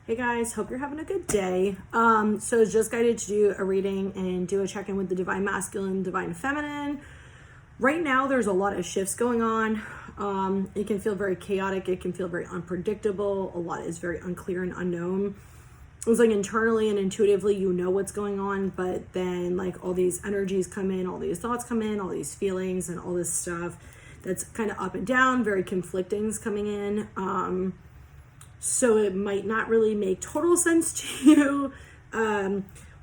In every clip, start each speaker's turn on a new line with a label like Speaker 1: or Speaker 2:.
Speaker 1: Hey guys, hope you're having a good day. So I was just guided to do a reading and do a check-in with the Divine Masculine, Divine Feminine. Right now, there's a lot of shifts going on. It can feel very chaotic. It can feel very unpredictable. A lot is very unclear and unknown. It's like internally and intuitively, you know what's going on, but then like all these energies come in, all these thoughts come in, all these feelings and all this stuff that's kind of up and down, very conflicting is coming in. So it might not really make total sense to you.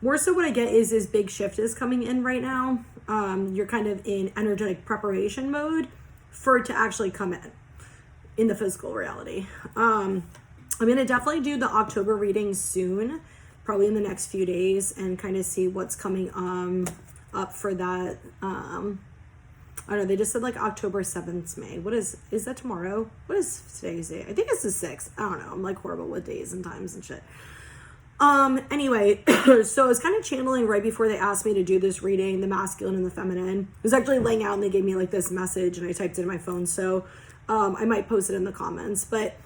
Speaker 1: More so what I get is this big shift is coming in right now. You're kind of in energetic preparation mode for it to actually come in the physical reality. I'm going to definitely do the October reading soon, probably in the next few days, and kind of see what's coming up for that. I don't know, they just said like October 7th, May. Is that tomorrow? What is today's date? I think it's the 6th. I don't know. I'm like horrible with days and times and shit. Anyway, so I was kind of channeling right before they asked me to do this reading, the masculine and the feminine. I was actually laying out and they gave me like this message and I typed it in my phone. So, I might post it in the comments, but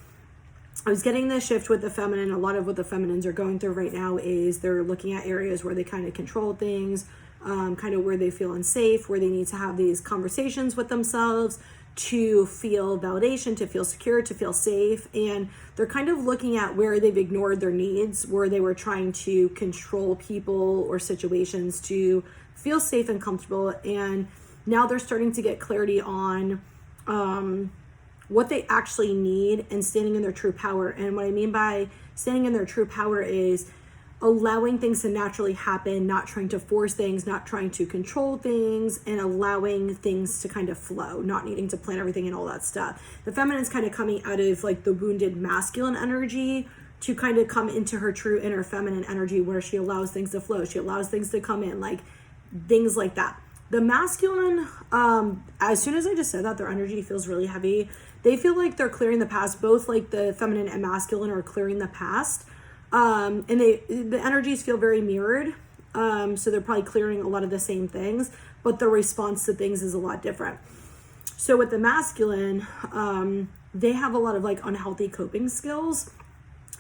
Speaker 1: I was getting this shift with the feminine. A lot of what the feminines are going through right now is they're looking at areas where they kind of control things, kind of where they feel unsafe, where they need to have these conversations with themselves to feel validation, to feel secure, to feel safe. And they're kind of looking at where they've ignored their needs, where they were trying to control people or situations to feel safe and comfortable. And now they're starting to get clarity on what they actually need and standing in their true power. And what I mean by standing in their true power is allowing things to naturally happen, not trying to force things, not trying to control things, and allowing things to kind of flow, not needing to plan everything and all that stuff. The feminine's kind of coming out of like the wounded masculine energy to kind of come into her true inner feminine energy where she allows things to flow. She allows things to come in, like things like that. The masculine, as soon as I just said that, their energy feels really heavy. They feel like they're clearing the past. Both like the feminine and masculine are clearing the past. And the energies feel very mirrored. So they're probably clearing a lot of the same things, but the response to things is a lot different. So with the masculine, they have a lot of like unhealthy coping skills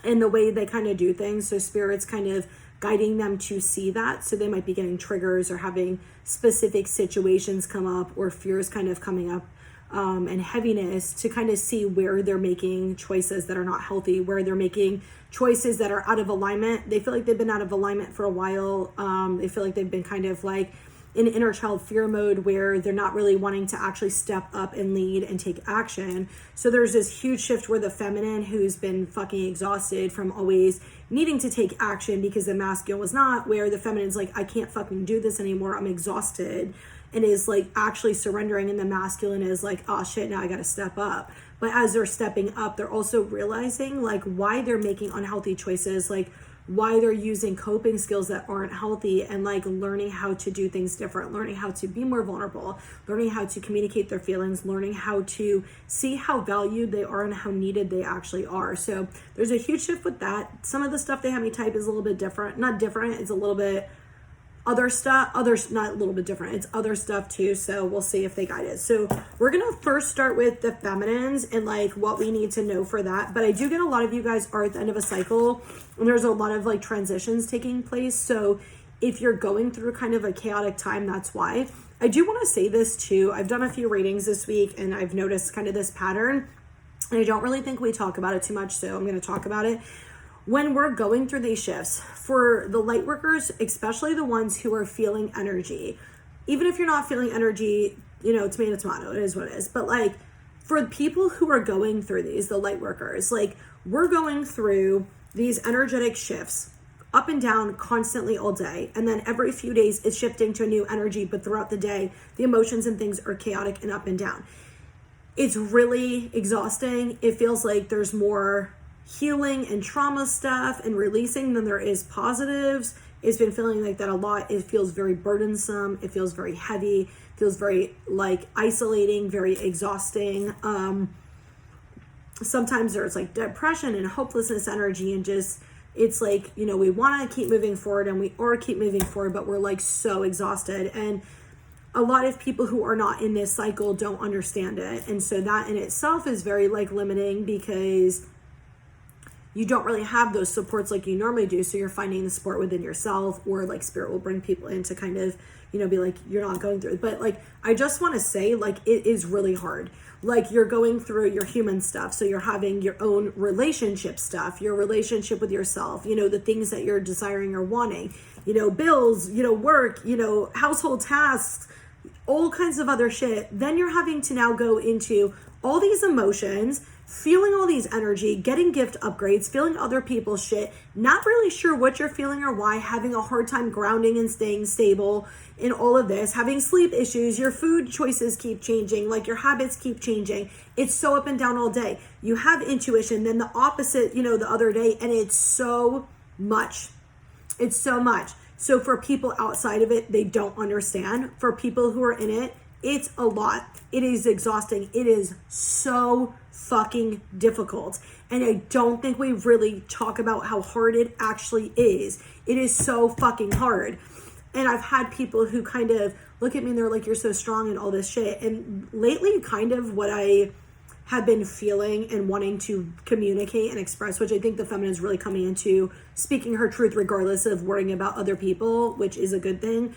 Speaker 1: in the way they kind of do things. So spirit's kind of guiding them to see that. So they might be getting triggers or having specific situations come up or fears kind of coming up. And heaviness to kind of see where they're making choices that are not healthy, where they're making choices that are out of alignment. They feel like they've been out of alignment for a while. They feel like they've been kind of like in inner child fear mode where they're not really wanting to actually step up and lead and take action. So there's this huge shift where the feminine, who's been fucking exhausted from always needing to take action because the masculine was not, where the feminine's like, I can't fucking do this anymore. I'm exhausted. And is like actually surrendering, and the masculine is like, oh shit, now I gotta step up. But as they're stepping up, they're also realizing like why they're making unhealthy choices, like why they're using coping skills that aren't healthy, and like learning how to do things different, learning how to be more vulnerable, learning how to communicate their feelings, learning how to see how valued they are and how needed they actually are. So there's a huge shift with that. Some of the stuff they have me type is a little bit different, not different, it's a little bit others not a little bit different, it's other stuff too, so we'll see if they guide it. So we're gonna first start with the feminines and like what we need to know for that. But I do get a lot of you guys are at the end of a cycle and there's a lot of like transitions taking place, so if you're going through kind of a chaotic time, that's why. I do want to say this too, I've done a few readings this week and I've noticed kind of this pattern, and I don't really think we talk about it too much, so I'm going to talk about it. When we're going through these shifts, for the light workers, especially the ones who are feeling energy, even if you're not feeling energy, you know, tomato, it is what it is. But like for people who are going through these, the light workers, like we're going through these energetic shifts up and down constantly all day. And then every few days it's shifting to a new energy, but throughout the day, the emotions and things are chaotic and up and down. It's really exhausting. It feels like there's more healing and trauma stuff and releasing than there is positives. It's been feeling like that a lot. It feels very burdensome. It feels very heavy. It feels very like isolating, very exhausting. Sometimes there's like depression and hopelessness energy, and just it's like, you know, we want to keep moving forward and we are keep moving forward, but we're like so exhausted. And a lot of people who are not in this cycle don't understand it. And so that in itself is very like limiting, because you don't really have those supports like you normally do. So you're finding the support within yourself, or like spirit will bring people in to kind of, you know, be like, you're not going through it. But like, I just want to say, like, it is really hard. Like, you're going through your human stuff. So you're having your own relationship stuff, your relationship with yourself, you know, the things that you're desiring or wanting, you know, bills, you know, work, you know, household tasks, all kinds of other shit. Then you're having to now go into all these emotions, feeling all these energy, getting gift upgrades, feeling other people's shit, not really sure what you're feeling or why, having a hard time grounding and staying stable in all of this, having sleep issues, your food choices keep changing, like your habits keep changing. It's so up and down all day. You have intuition, then the opposite, you know, the other day, and it's so much. It's so much. So for people outside of it, they don't understand. For people who are in it, it's a lot. It is exhausting. It is so fucking difficult. And I don't think we really talk about how hard it actually is. It is so fucking hard. And I've had people who kind of look at me and they're like, you're so strong and all this shit. And lately, kind of what I have been feeling and wanting to communicate and express, which I think the feminine is really coming into speaking her truth regardless of worrying about other people, which is a good thing,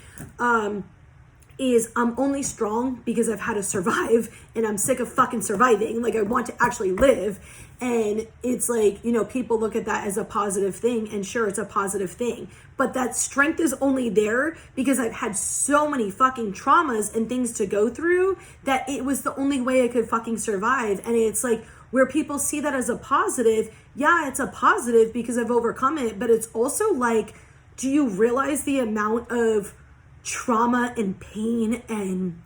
Speaker 1: is I'm only strong because I've had to survive, and I'm sick of fucking surviving. Like, I want to actually live. And it's like, you know, people look at that as a positive thing, and sure, it's a positive thing, but that strength is only there because I've had so many fucking traumas and things to go through that it was the only way I could fucking survive. And it's like, where people see that as a positive, yeah, it's a positive because I've overcome it, but it's also like, do you realize the amount of trauma and pain and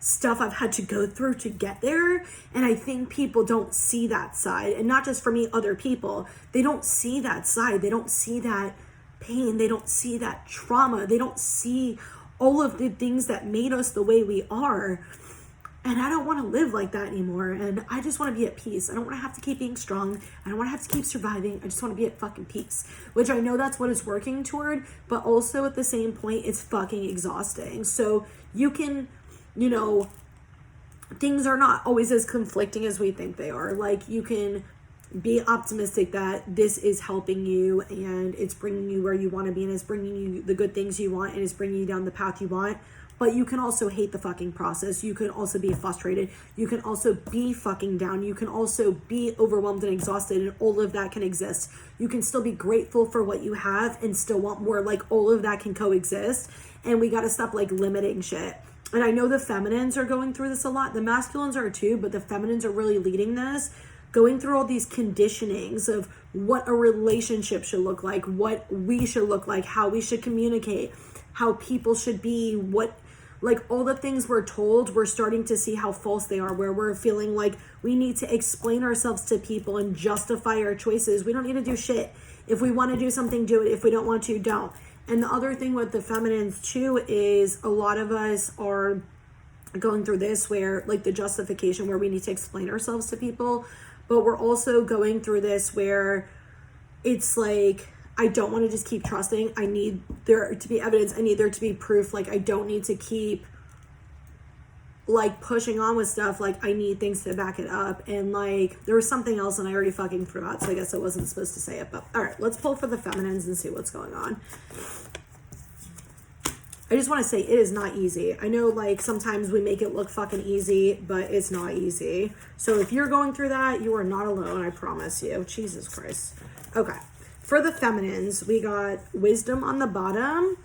Speaker 1: stuff I've had to go through to get there? And I think people don't see that side. And not just for me, other people, they don't see that side. They don't see that pain. They don't see that trauma. They don't see all of the things that made us the way we are. And I don't want to live like that anymore. And I just want to be at peace. I don't want to have to keep being strong. I don't want to have to keep surviving. I just want to be at fucking peace, which I know that's what it's working toward, but also at the same point, it's fucking exhausting. So you can, you know, things are not always as conflicting as we think they are. Like, you can be optimistic that this is helping you and it's bringing you where you want to be and it's bringing you the good things you want and it's bringing you down the path you want. But you can also hate the fucking process. You can also be frustrated. You can also be fucking down. You can also be overwhelmed and exhausted, and all of that can exist. You can still be grateful for what you have and still want more. Like, all of that can coexist. And we got to stop like limiting shit. And I know the feminines are going through this a lot. The masculines are too, but the feminines are really leading this, going through all these conditionings of what a relationship should look like, what we should look like, how we should communicate, how people should be, what, like, all the things we're told, we're starting to see how false they are, where we're feeling like we need to explain ourselves to people and justify our choices. We don't need to do shit. If we want to do something, do it. If we don't want to, don't. And the other thing with the feminines too is a lot of us are going through this where, like, the justification where we need to explain ourselves to people, but we're also going through this where it's like, I don't want to just keep trusting. I need there to be evidence. I need there to be proof. Like, I don't need to keep like pushing on with stuff. Like, I need things to back it up. And like, there was something else and I already fucking forgot. So I guess I wasn't supposed to say it, but all right, let's pull for the feminines and see what's going on. I just want to say it is not easy. I know, like, sometimes we make it look fucking easy, but it's not easy. So if you're going through that, you are not alone. I promise you. Jesus Christ. Okay. For the feminines, we got wisdom on the bottom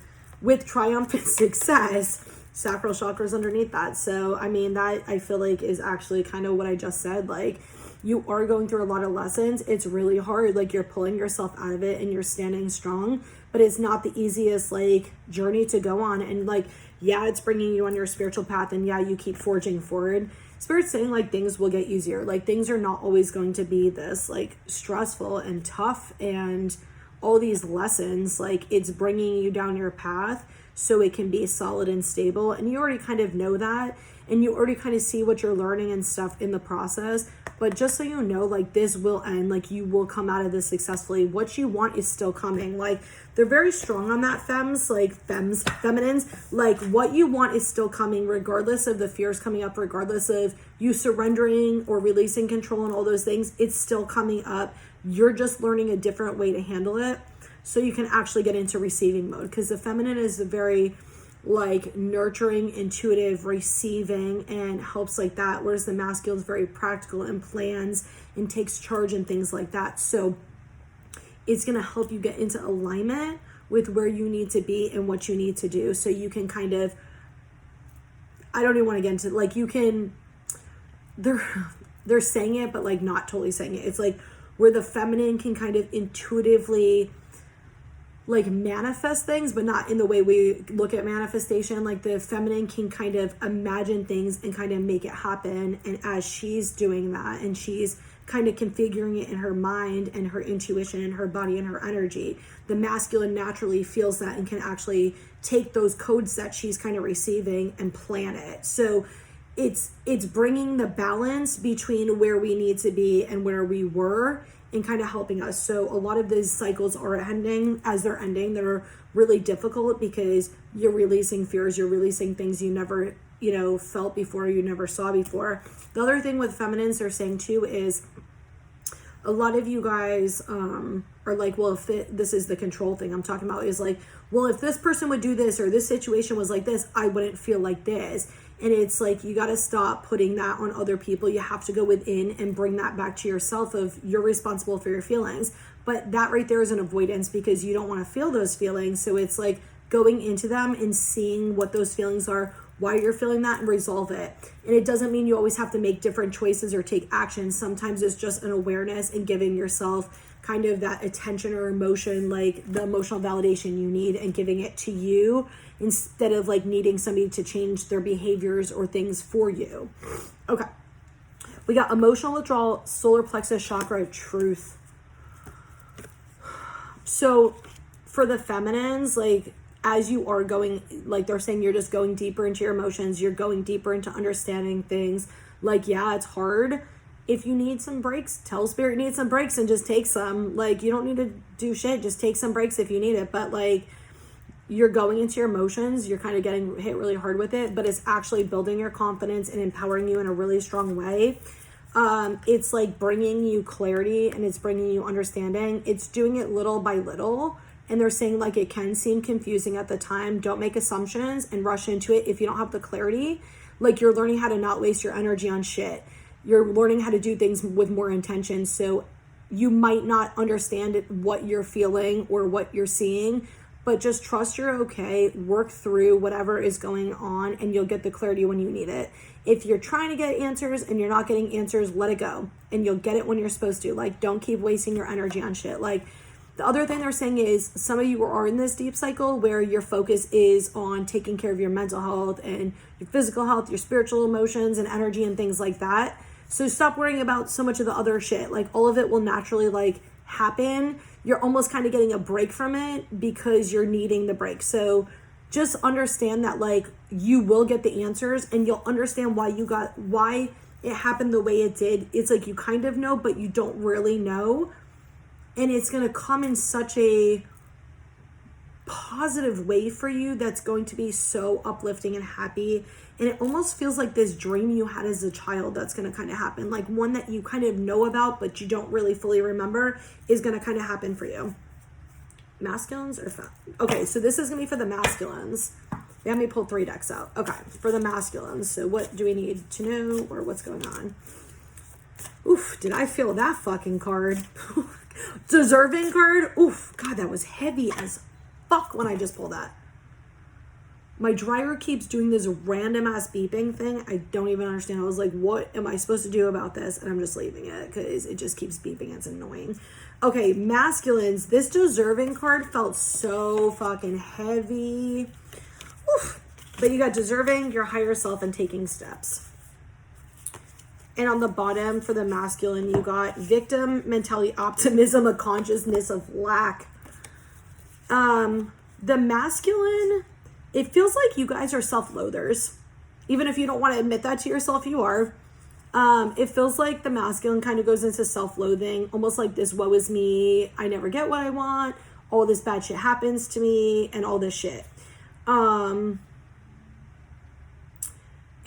Speaker 1: with triumphant success. Sacral chakras underneath that. So, I mean, that I feel like is actually kind of what I just said. Like, you are going through a lot of lessons. It's really hard. Like, you're pulling yourself out of it and you're standing strong, but it's not the easiest, like, journey to go on. And, like, yeah, it's bringing you on your spiritual path, and yeah, you keep forging forward. Spirit's saying, like, things will get easier. Like, things are not always going to be this, like, stressful and tough and all these lessons. Like, it's bringing you down your path so it can be solid and stable. And you already kind of know that, and you already kind of see what you're learning and stuff in the process. But just so you know, like, this will end. Like, you will come out of this successfully. What you want is still coming. Like, they're very strong on that, feminines. Like, what you want is still coming, regardless of the fears coming up, regardless of you surrendering or releasing control and all those things. It's still coming up. You're just learning a different way to handle it so you can actually get into receiving mode, because the feminine is a very like nurturing, intuitive, receiving, and helps like that, whereas the masculine is very practical and plans and takes charge and things like that. So it's going to help you get into alignment with where you need to be and what you need to do, so you can kind of, I don't even want to get into, like, you can, they're saying it but like not totally saying it. It's like where the feminine can kind of intuitively like manifest things, but not in the way we look at manifestation. Like the feminine can kind of imagine things and kind of make it happen, and as she's doing that and she's kind of configuring it in her mind and her intuition and her body and her energy, the masculine naturally feels that and can actually take those codes that she's kind of receiving and plan it. So it's bringing the balance between where we need to be and where we were, and kind of helping us. So a lot of these cycles are ending. As they're ending, they're really difficult because you're releasing fears, you're releasing things you never, felt before, you never saw before. The other thing with feminines they're saying too is a lot of you guys are like, well, if this is the control thing I'm talking about, is like, well, if this person would do this or this situation was like this, I wouldn't feel like this. And it's like, you got to stop putting that on other people. You have to go within and bring that back to yourself of you're responsible for your feelings. But that right there is an avoidance because you don't want to feel those feelings. So it's like going into them and seeing what those feelings are, why you're feeling that, and resolve it. And it doesn't mean you always have to make different choices or take action. Sometimes it's just an awareness and giving yourself kind of that attention or emotion, like the emotional validation you need, and giving it to you instead of like needing somebody to change their behaviors or things for you. Okay. We got emotional withdrawal, solar plexus chakra, truth. So for the feminines, like as you are going, like they're saying, you're just going deeper into your emotions, you're going deeper into understanding things. Like, yeah, it's hard. If you need some breaks, tell spirit you need some breaks and just take some. Like, you don't need to do shit, just take some breaks if you need it. But like, you're going into your emotions, you're kind of getting hit really hard with it, but it's actually building your confidence and empowering you in a really strong way. It's like bringing you clarity and it's bringing you understanding. It's doing it little by little. And they're saying like it can seem confusing at the time. Don't make assumptions and rush into it if you don't have the clarity. Like, you're learning how to not waste your energy on shit. You're learning how to do things with more intention. So you might not understand what you're feeling or what you're seeing, but just trust you're okay, work through whatever is going on, and you'll get the clarity when you need it. If you're trying to get answers and you're not getting answers, let it go, and you'll get it when you're supposed to. Like, don't keep wasting your energy on shit. Like, the other thing they're saying is some of you are in this deep cycle where your focus is on taking care of your mental health and your physical health, your spiritual emotions and energy and things like that. So stop worrying about so much of the other shit. Like, all of it will naturally like happen. You're almost kind of getting a break from it because you're needing the break. So just understand that like you will get the answers, and you'll understand why it happened the way it did. It's like you kind of know, but you don't really know. And it's going to come in such a positive way for you that's going to be so uplifting and happy. And it almost feels like this dream you had as a child that's going to kind of happen. Like one that you kind of know about, but you don't really fully remember, is going to kind of happen for you. Masculines or okay, so this is going to be for the masculines. They had me pull 3 decks out. Okay, for the masculines. So what do we need to know, or what's going on? Oof, did I feel that fucking card? Deserving card. Oof, God, that was heavy as fuck when I just pulled that. My dryer keeps doing this random ass beeping thing. I don't even understand. I was like, what am I supposed to do about this? And I'm just leaving it because it just keeps beeping. It's annoying. Okay, masculines. This deserving card felt so fucking heavy. Oof. But you got deserving, your higher self, and taking steps. And on the bottom for the masculine, you got victim mentality, optimism, a consciousness of lack. The masculine, it feels like you guys are self-loathers. Even if you don't want to admit that to yourself, you are. It feels like the masculine kind of goes into self-loathing, almost like this woe is me, I never get what I want, all this bad shit happens to me, and all this shit.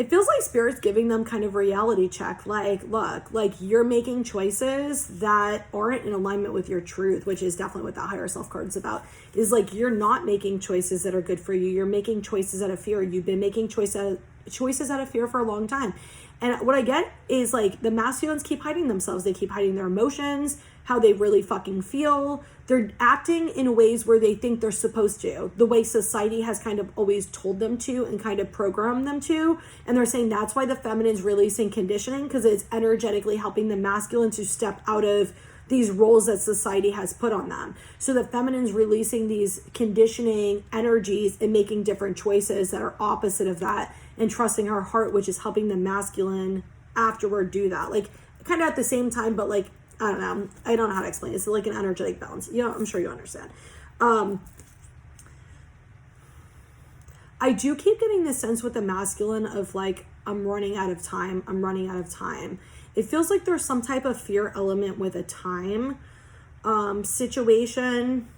Speaker 1: it feels like Spirit's giving them kind of reality check. Like, look, like you're making choices that aren't in alignment with your truth, which is definitely what that higher self card is about. Is like, you're not making choices that are good for you. You're making choices out of fear. You've been making choices out of fear for a long time. And what I get is like the masculines keep hiding themselves. They keep hiding their emotions, how they really fucking feel. They're acting in ways where they think they're supposed to, the way society has kind of always told them to and kind of programmed them to. And they're saying that's why the feminine's releasing conditioning, because it's energetically helping the masculine to step out of these roles that society has put on them. So the feminine's releasing these conditioning energies and making different choices that are opposite of that, and trusting her heart, which is helping the masculine afterward do that. Like kind of at the same time, but like, I don't know. I don't know how to explain it. It's like an energetic balance. You know, I'm sure you understand. I do keep getting this sense with the masculine of like, I'm running out of time. I'm running out of time. It feels like there's some type of fear element with a time situation.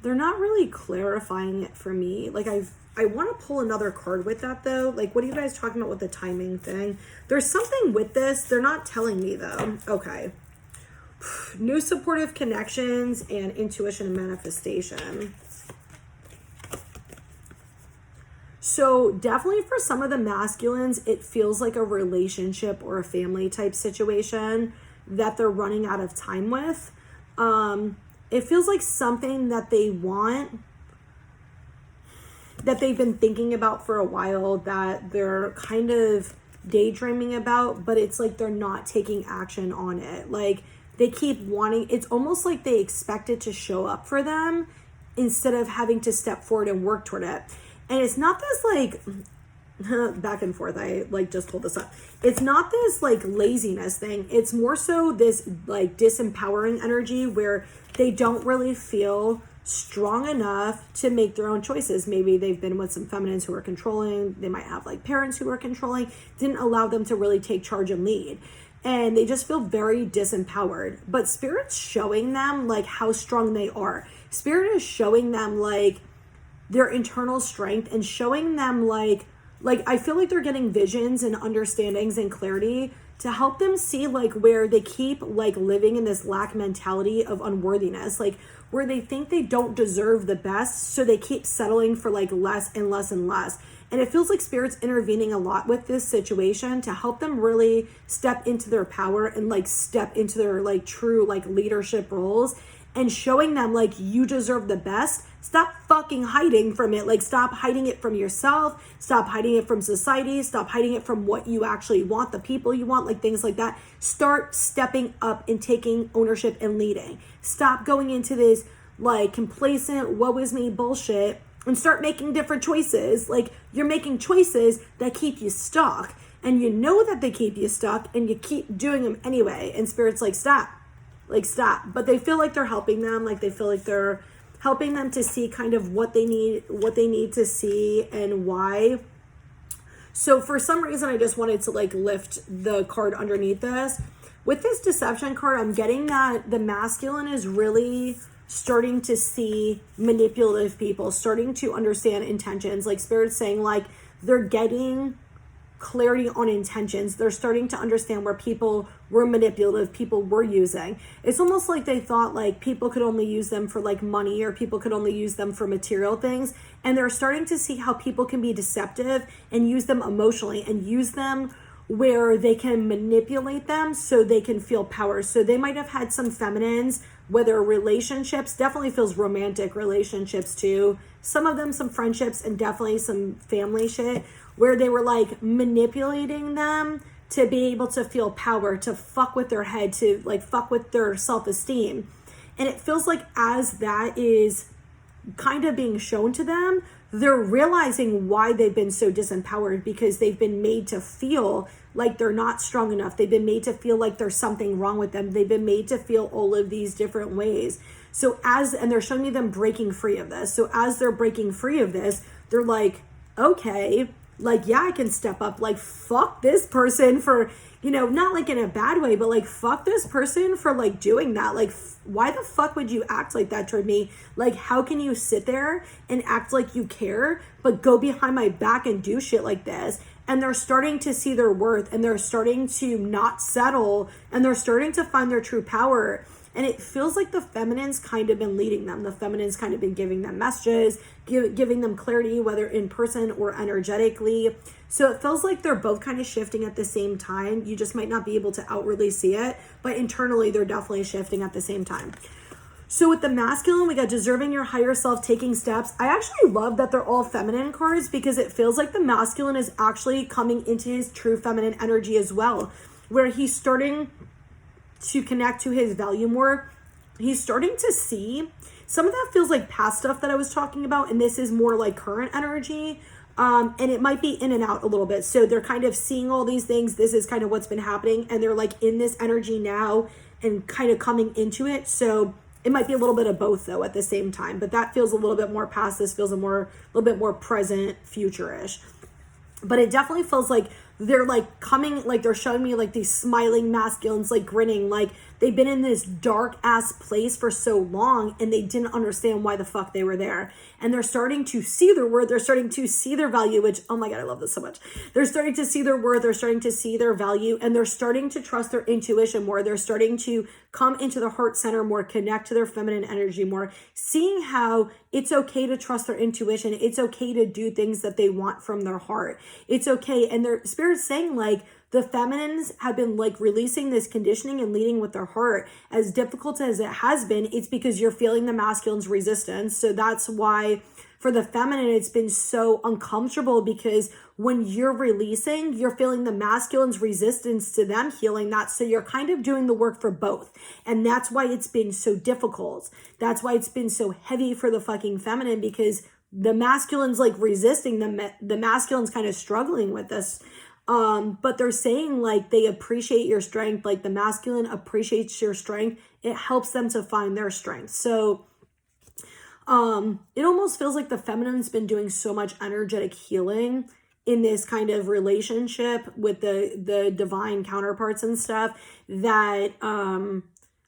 Speaker 1: They're not really clarifying it for me. Like I want to pull another card with that though. Like, what are you guys talking about with the timing thing? There's something with this. They're not telling me though. Okay. New supportive connections and intuition and manifestation. So definitely for some of the masculines, it feels like a relationship or a family type situation that they're running out of time with. It feels like something that they want, that they've been thinking about for a while, that they're kind of daydreaming about, but it's like they're not taking action on it. Like they keep wanting, it's almost like they expect it to show up for them instead of having to step forward and work toward it. And it's not this like back and forth. I like just pulled this up. It's not this like laziness thing. It's more so this like disempowering energy where they don't really feel strong enough to make their own choices. Maybe they've been with some feminines who are controlling. They might have like parents who are controlling, didn't allow them to really take charge and lead. And they just feel very disempowered. But Spirit's showing them like how strong they are. Spirit is showing them like their internal strength and showing them like I feel like they're getting visions and understandings and clarity to help them see like where they keep like living in this lack mentality of unworthiness, like where they think they don't deserve the best, so they keep settling for like less and less and less. And it feels like Spirit's intervening a lot with this situation to help them really step into their power and like step into their like true like leadership roles, and showing them like you deserve the best. Stop fucking hiding from it. Like stop hiding it from yourself. Stop hiding it from society. Stop hiding it from what you actually want, the people you want, like things like that. Start stepping up and taking ownership and leading. Stop going into this like complacent, woe is me bullshit, and start making different choices. Like you're making choices that keep you stuck, and you know that they keep you stuck, and you keep doing them anyway. And Spirit's like, stop. Like stop. But they feel like they're helping them. Like they feel like they're helping them to see kind of what they need to see and why. So for some reason, I just wanted to like lift the card underneath this. With this deception card, I'm getting that the masculine is really starting to see manipulative people, starting to understand intentions. Like Spirit's saying, like they're getting clarity on intentions. They're starting to understand where people were manipulative, people were using. It's almost like they thought like people could only use them for like money, or people could only use them for material things. And they're starting to see how people can be deceptive and use them emotionally, and use them where they can manipulate them so they can feel power. So they might have had some feminines, whether relationships, definitely feels romantic relationships too. Some of them, some friendships, and definitely some family shit, where they were like manipulating them to be able to feel power, to fuck with their head, to like fuck with their self-esteem. And it feels like as that is kind of being shown to them, they're realizing why they've been so disempowered, because they've been made to feel like they're not strong enough. They've been made to feel like there's something wrong with them. They've been made to feel all of these different ways. So and they're showing me them breaking free of this. So as they're breaking free of this, they're like, okay, like, yeah, I can step up. Like, fuck this person for you know, not like in a bad way, but like, fuck this person for like doing that. Like, why the fuck would you act like that toward me? Like, how can you sit there and act like you care, but go behind my back and do shit like this? And they're starting to see their worth, and they're starting to not settle, and they're starting to find their true power. And it feels like the feminine's kind of been leading them. The feminine's kind of been giving them messages, giving them clarity, whether in person or energetically. So it feels like they're both kind of shifting at the same time. You just might not be able to outwardly see it, but internally they're definitely shifting at the same time. So with the masculine, we got deserving your higher self, taking steps. I actually love that they're all feminine cards, because it feels like the masculine is actually coming into his true feminine energy as well, where he's starting to connect to his value more. He's starting to see some of that feels like past stuff that I was talking about, and this is more like current energy. And it might be in and out a little bit. So they're kind of seeing all these things. This is kind of what's been happening, and they're like in this energy now and kind of coming into it. So it might be a little bit of both though at the same time, but that feels a little bit more past. This feels a little bit more present, future-ish. But it definitely feels like they're like coming, like they're showing me like these smiling masculines, like grinning, like they've been in this dark ass place for so long and they didn't understand why the fuck they were there. And they're starting to see their worth. They're starting to see their value, which, oh my God, I love this so much. They're starting to see their worth. They're starting to see their value, and they're starting to trust their intuition more. They're starting to come into the heart center more, connect to their feminine energy more, seeing how it's okay to trust their intuition. It's okay to do things that they want from their heart. It's okay. And their spirit's saying like, the feminines have been like releasing this conditioning and leading with their heart. As difficult as it has been, it's because you're feeling the masculine's resistance. So that's why for the feminine, it's been so uncomfortable, because when you're releasing, you're feeling the masculine's resistance to them healing that. So you're kind of doing the work for both. And that's why it's been so difficult. That's why it's been so heavy for the fucking feminine, because the masculine's like resisting, the masculine's kind of struggling with this. But they're saying like they appreciate your strength, like the masculine appreciates your strength. It helps them to find their strength. So it almost feels like the feminine's been doing so much energetic healing in this kind of relationship with the divine counterparts and stuff, that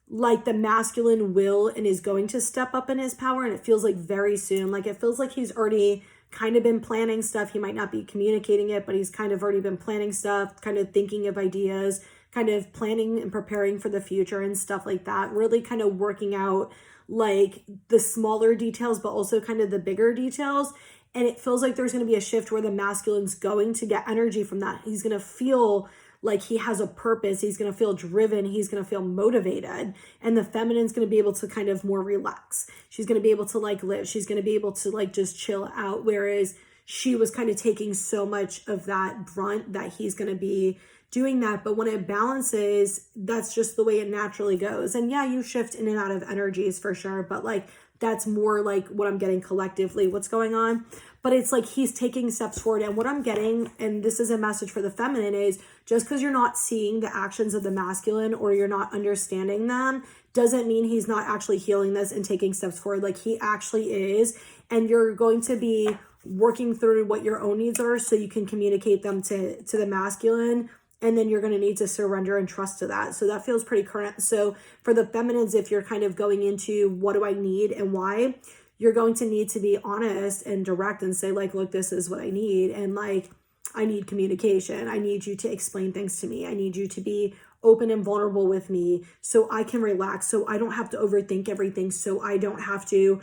Speaker 1: like the masculine will and is going to step up in his power. And it feels like very soon, like it feels like he's already kind of been planning stuff. He might not be communicating it, but he's kind of already been planning stuff, kind of thinking of ideas, kind of planning and preparing for the future and stuff like that. Really kind of working out like the smaller details, but also kind of the bigger details. And it feels like there's going to be a shift where the masculine's going to get energy from that. He's going to feel like he has a purpose. He's going to feel driven. He's going to feel motivated. And the feminine's going to be able to kind of more relax. She's going to be able to like live. She's going to be able to like just chill out. Whereas she was kind of taking so much of that brunt that he's going to be doing that. But when it balances, that's just the way it naturally goes. And yeah, you shift in and out of energies for sure. But like, that's more like what I'm getting collectively, what's going on. But it's like he's taking steps forward. And what I'm getting, and this is a message for the feminine, is just because you're not seeing the actions of the masculine or you're not understanding them doesn't mean he's not actually healing this and taking steps forward. Like he actually is. And you're going to be working through what your own needs are so you can communicate them to the masculine. And then you're going to need to surrender and trust to that. So that feels pretty current. So for the feminines, if you're kind of going into what do I need and why, you're going to need to be honest and direct and say like, look, this is what I need. And like, I need communication. I need you to explain things to me. I need you to be open and vulnerable with me so I can relax, so I don't have to overthink everything, so I don't have to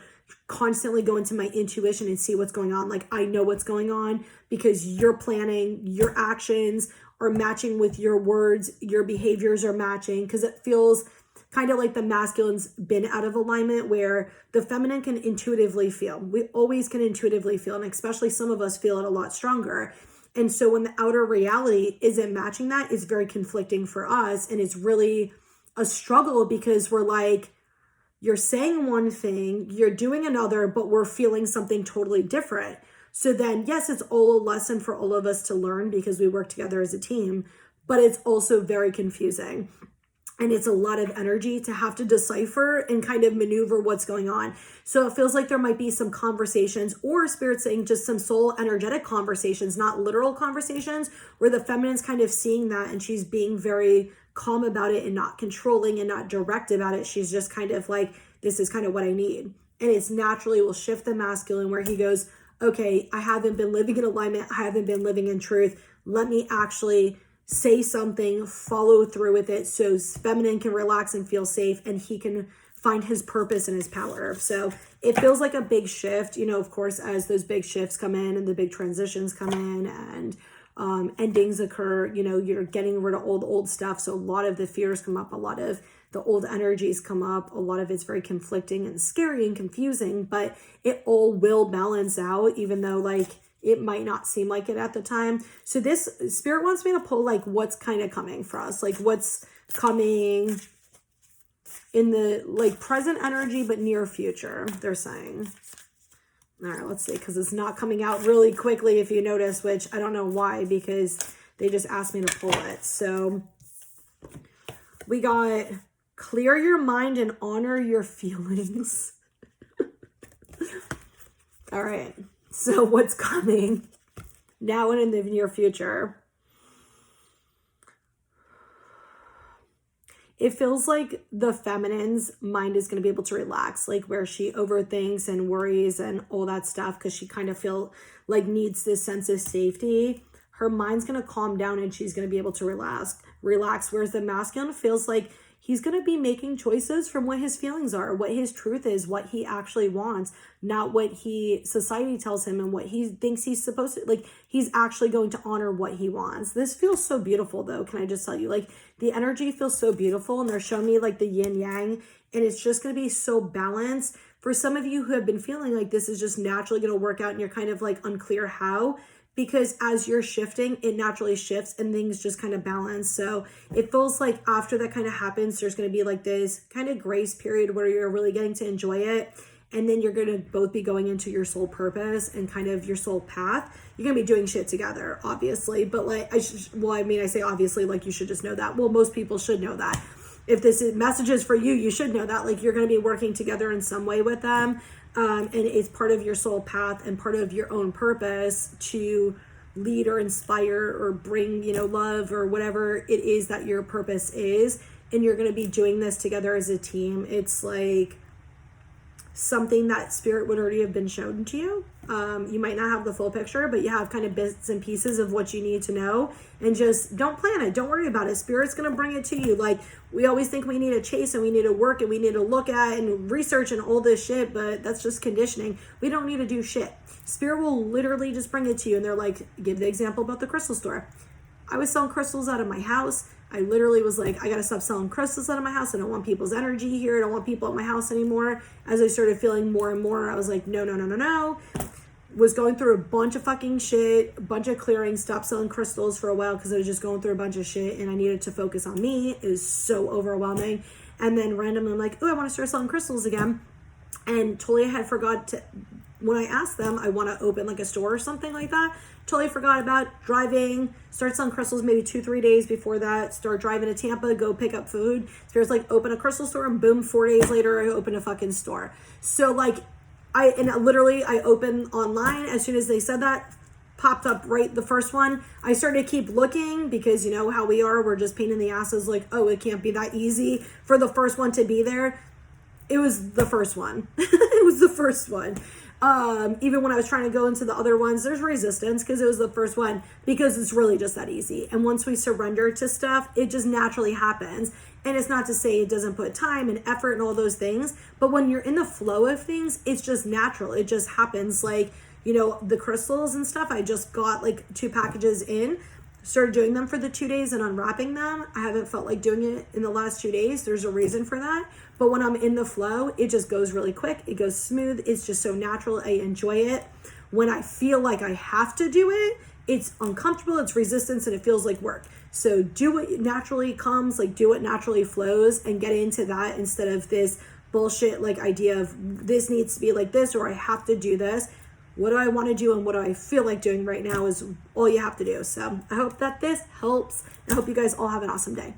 Speaker 1: constantly go into my intuition and see what's going on. Like I know what's going on because you're planning, your actions are matching with your words, your behaviors are matching, because it feels kind of like the masculine's been out of alignment, where the feminine can intuitively feel. We always can intuitively feel, and especially some of us feel it a lot stronger. And so when the outer reality isn't matching that, it's very conflicting for us. And it's really a struggle because we're like, you're saying one thing, you're doing another, but we're feeling something totally different. So then, yes, it's all a lesson for all of us to learn because we work together as a team, but it's also very confusing. And it's a lot of energy to have to decipher and kind of maneuver what's going on. So it feels like there might be some conversations, or Spirit saying just some soul energetic conversations, not literal conversations, where the feminine's kind of seeing that and she's being very calm about it and not controlling and not direct about it. She's just kind of like, this is kind of what I need. And it's naturally will shift the masculine where he goes, okay, I haven't been living in alignment. I haven't been living in truth. Let me actually say something, follow through with it, so feminine can relax and feel safe, and he can find his purpose and his power. So it feels like a big shift, you know, of course, as those big shifts come in and the big transitions come in and endings occur, you know, you're getting rid of old stuff. So a lot of the fears come up, a lot of the old energies come up, a lot of it's very conflicting and scary and confusing, but it all will balance out, even though like it might not seem like it at the time. So this Spirit wants me to pull like what's kind of coming for us, like what's coming in the like present energy, but near future, they're saying. All right, let's see, because it's not coming out really quickly if you notice, which I don't know why, because they just asked me to pull it. So we got clear your mind and honor your feelings. All right. So what's coming now and in the near future? It feels like the feminine's mind is going to be able to relax, like where she overthinks and worries and all that stuff because she kind of feel like needs this sense of safety. Her mind's going to calm down and she's going to be able to relax. Whereas the masculine feels like he's going to be making choices from what his feelings are, what his truth is, what he actually wants, not what society tells him and what he thinks he's supposed to, like he's actually going to honor what he wants. This feels so beautiful though. Can I just tell you, like the energy feels so beautiful, and they're showing me like the yin yang, and it's just going to be so balanced. For some of you who have been feeling like this is just naturally going to work out and you're kind of like unclear how, because as you're shifting, it naturally shifts and things just kind of balance. So it feels like after that kind of happens, there's going to be like this kind of grace period where you're really getting to enjoy it. And then you're going to both be going into your soul purpose and kind of your soul path. You're going to be doing shit together, obviously. But like, I say obviously, like you should just know that. Well, most people should know that. If this is messages for you, you should know that. Like you're going to be working together in some way with them. And it's part of your soul path and part of your own purpose to lead or inspire or bring, you know, love or whatever it is that your purpose is. And you're going to be doing this together as a team. It's like something that Spirit would already have been shown to you. You might not have the full picture, but you have kind of bits and pieces of what you need to know, and just don't plan it. Don't worry about it. Spirit's going to bring it to you. Like we always think we need to chase and we need to work and we need to look at and research and all this shit, but that's just conditioning. We don't need to do shit. Spirit will literally just bring it to you. And they're like, give the example about the crystal store. I was selling crystals out of my house. I literally was like, I got to stop selling crystals out of my house. I don't want people's energy here. I don't want people at my house anymore. As I started feeling more and more, I was like, no. Was going through a bunch of fucking shit, a bunch of clearing, stopped selling crystals for a while because I was just going through a bunch of shit and I needed to focus on me. It was so overwhelming. And then randomly I'm like, oh, I want to start selling crystals again. And totally I had forgot to, when I asked them, I want to open like a store or something like that. Totally forgot about driving, start selling crystals maybe 2-3 days before that, start driving to Tampa, go pick up food. So there's like open a crystal store and boom, 4 days later, I open a fucking store. So like I opened online as soon as they said that, popped up right the first one. I started to keep looking because you know how we are, we're just pain in the asses like, oh, it can't be that easy for the first one to be there. It was the first one. It was the first one. Even when I was trying to go into the other ones, there's resistance because it was the first one, because it's really just that easy. And once we surrender to stuff, it just naturally happens. And it's not to say it doesn't put time and effort and all those things, but when you're in the flow of things, it's just natural. It just happens. Like, you know, the crystals and stuff, I just got like 2 packages in, started doing them for the 2 days and unwrapping them. I haven't felt like doing it in the last 2 days. There's a reason for that. But when I'm in the flow, it just goes really quick. It goes smooth. It's just so natural. I enjoy it. When I feel like I have to do it, it's uncomfortable, it's resistance, and it feels like work. So do what naturally comes, like do what naturally flows, and get into that instead of this bullshit like idea of this needs to be like this or I have to do this. What do I want to do and what do I feel like doing right now is all you have to do. So I hope that this helps. I hope you guys all have an awesome day.